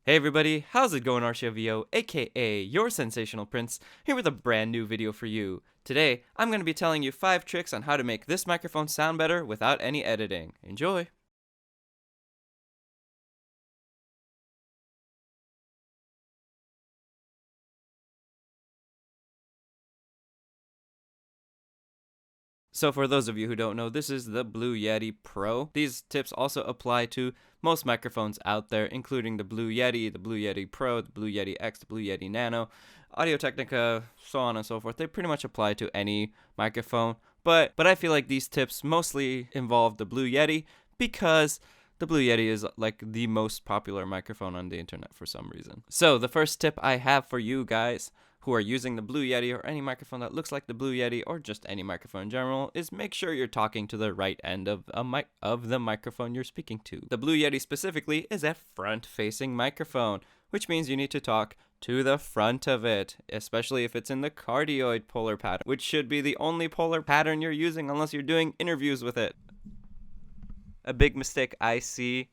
Hey everybody, how's it going? Archivio, aka your sensational prince, here with a brand new video for you. Today, I'm going to be telling you 5 tricks on how to make this microphone sound better without any editing. Enjoy! So for those of you who don't know, this is the Blue Yeti Pro. These tips also apply to most microphones out there, including the Blue Yeti, the Blue Yeti Pro, the Blue Yeti X, the Blue Yeti Nano, Audio-Technica, so on and so forth. They pretty much apply to any microphone. But I feel like these tips mostly involve the Blue Yeti because the Blue Yeti is like the most popular microphone on the internet for some reason. So the first tip I have for you guys who are using the Blue Yeti or any microphone that looks like the Blue Yeti or just any microphone in general is make sure you're talking to the right end of the microphone you're speaking to. The Blue Yeti specifically is a front-facing microphone, which means you need to talk to the front of it, especially if it's in the cardioid polar pattern, which should be the only polar pattern you're using unless you're doing interviews with it. A big mistake I see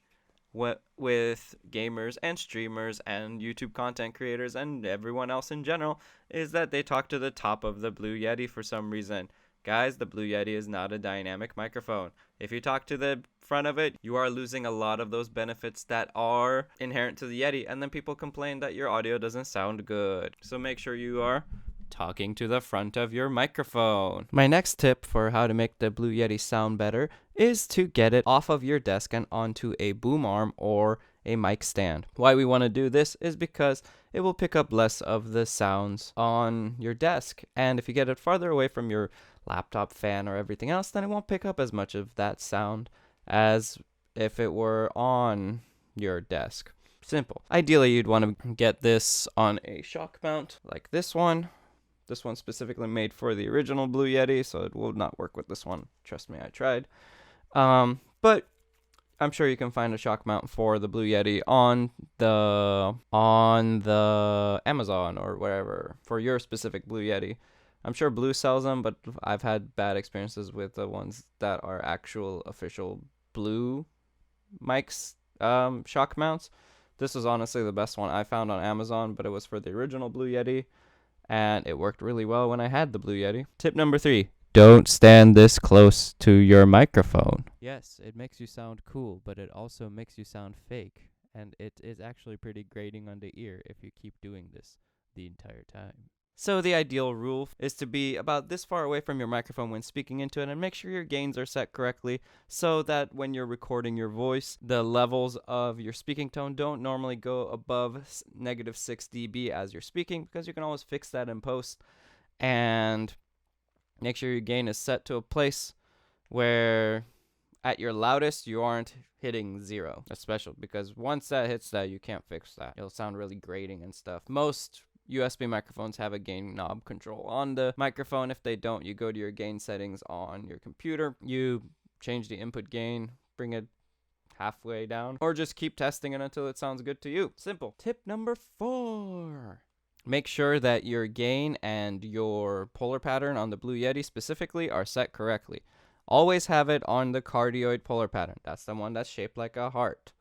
with gamers and streamers and YouTube content creators and everyone else in general is that they talk to the top of the Blue Yeti for some reason. Guys, the Blue Yeti is not a dynamic microphone. If you talk to the front of it, you are losing a lot of those benefits that are inherent to the Yeti, and then people complain that your audio doesn't sound good. So make sure you are talking to the front of your microphone. My next tip for how to make the Blue Yeti sound better is to get it off of your desk and onto a boom arm or a mic stand. Why we want to do this is because it will pick up less of the sounds on your desk, and if you get it farther away from your laptop fan or everything else, then it won't pick up as much of that sound as if it were on your desk. Simple. Ideally, you'd want to get this on a shock mount like this one. This one's specifically made for the original Blue Yeti, so it will not work with this one. Trust me, I tried. But I'm sure you can find a shock mount for the Blue Yeti on the Amazon or wherever for your specific Blue Yeti. I'm sure Blue sells them, but I've had bad experiences with the ones that are actual official Blue mics shock mounts. This was honestly the best one I found on Amazon, but it was for the original Blue Yeti, and it worked really well when I had the Blue Yeti. Tip number 3. Don't stand this close to your microphone. Yes, it makes you sound cool, but it also makes you sound fake, and it is actually pretty grating on the ear if you keep doing this the entire time. So the ideal rule is to be about this far away from your microphone when speaking into it, and make sure your gains are set correctly so that when you're recording your voice, the levels of your speaking tone don't normally go above negative 6 dB as you're speaking, because you can always fix that in post. And make sure your gain is set to a place where at your loudest you aren't hitting 0, especially because once that hits that, you can't fix that. It'll sound really grating and stuff. Most USB microphones have a gain knob control on the microphone. If they don't, you go to your gain settings on your computer, you change the input gain, bring it halfway down, or just keep testing it until it sounds good to you. Simple. Tip number 4. Make sure that your gain and your polar pattern on the Blue Yeti specifically are set correctly. Always have it on the cardioid polar pattern. That's the one that's shaped like a heart.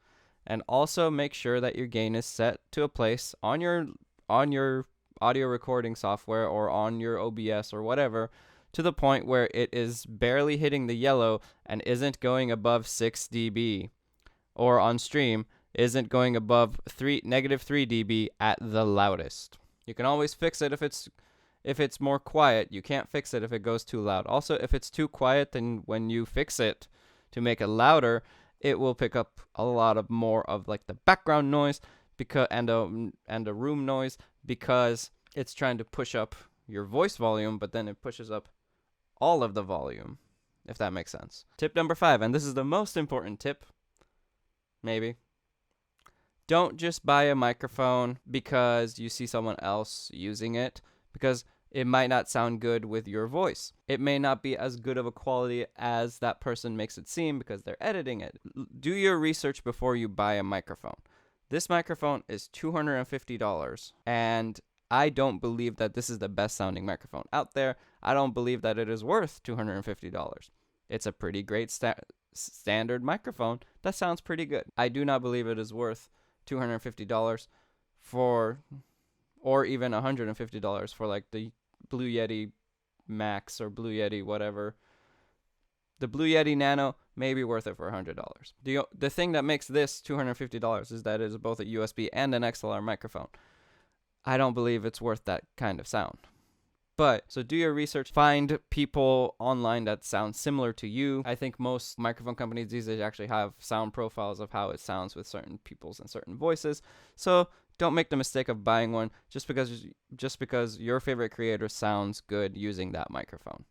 And also make sure that your gain is set to a place on your audio recording software or on your OBS or whatever to the point where it is barely hitting the yellow and isn't going above 6 dB, or on stream isn't going above negative 3 dB at the loudest. You can always fix it if it's more quiet. You can't fix it if it goes too loud. Also, if it's too quiet, then when you fix it to make it louder, it will pick up a lot of more of like the background noise and a room noise, because it's trying to push up your voice volume, but then it pushes up all of the volume, if that makes sense. Tip number 5, and this is the most important tip, maybe. Don't just buy a microphone because you see someone else using it, because it might not sound good with your voice. It may not be as good of a quality as that person makes it seem because they're editing it. Do your research before you buy a microphone. This microphone is $250, and I don't believe that this is the best sounding microphone out there. I don't believe that it is worth $250. It's a pretty great standard microphone that sounds pretty good. I do not believe it is worth $250 for, or even $150 for like the Blue Yeti Max or Blue Yeti whatever. The Blue Yeti Nano may be worth it for $100. The thing that makes this $250 is that it is both a USB and an XLR microphone. I don't believe it's worth that kind of sound. But, so do your research, find people online that sound similar to you. I think most microphone companies these days actually have sound profiles of how it sounds with certain people's and certain voices. So don't make the mistake of buying one just because your favorite creator sounds good using that microphone.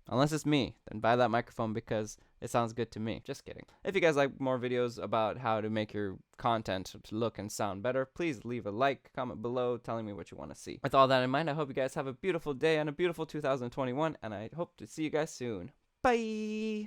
Unless it's me, then buy that microphone because it sounds good to me. Just kidding. If you guys like more videos about how to make your content look and sound better, please leave a like, comment below telling me what you want to see. With all that in mind, I hope you guys have a beautiful day and a beautiful 2021, and I hope to see you guys soon. Bye!